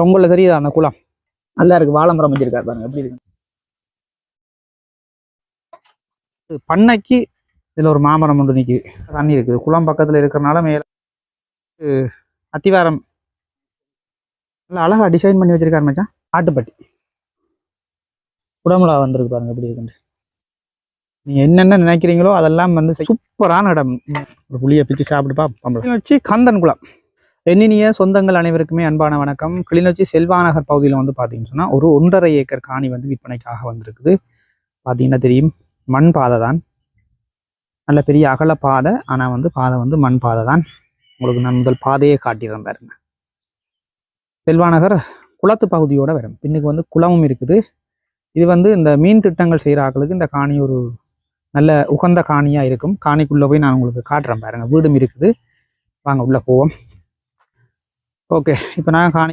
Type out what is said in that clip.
தொங்கல்ல தெரியுதா அந்த குளம் நல்லா இருக்கு. வாழைமரம் வச்சிருக்காரு பாருங்க எப்படி இருக்கு. பண்ணைக்கு இதுல ஒரு மாமரம் ஒன்று நிற்குது. தண்ணி இருக்குது. குளம் பக்கத்துல இருக்கிறனால மேல அத்திவாரம் நல்லா அழகா டிசைன் பண்ணி வச்சிருக்காரு மச்சான். ஆட்டுப்பட்டி குடமுலா வந்திருக்கு பாருங்க எப்படி இருக்குன்னு. நீங்க என்னென்ன நினைக்கிறீங்களோ அதெல்லாம் வந்து சூப்பரான இடம். ஒரு புளியை பிச்சு சாப்பிட்டுப்பா. கிளிநொச்சி கந்தன்குளம். எண்ணினிய சொந்தங்கள் அனைவருக்குமே அன்பான வணக்கம். கிளிநொச்சி செல்வாநகர் பகுதியில் வந்து பார்த்தீங்கன்னு சொன்னால் ஒரு 1.5 ஏக்கர் காணி வந்து விற்பனைக்காக வந்திருக்குது. பார்த்தீங்கன்னா தெரியும், மண் பாதை தான். நல்ல பெரிய அகல பாதை. ஆனால் வந்து பாதை வந்து மண் பாதை தான். உங்களுக்கு நான் முதல் பாதையே காட்டிடுறேன் பாருங்க. செல்வாநகர் குளத்து பகுதியோட வரும். பின்னுக்கு வந்து குளமும் இருக்குது. இது வந்து இந்த மீன் திட்டங்கள் செய்கிற ஆட்களுக்கு இந்த காணி ஒரு நல்ல உகந்த காணியாக இருக்கும். காணிக்குள்ளே போய் நான் உங்களுக்கு காட்டுறேன் பாருங்க. வீடும் இருக்குது. வாங்க உள்ளே போவோம். ஓகே, இப்போ நான் காணி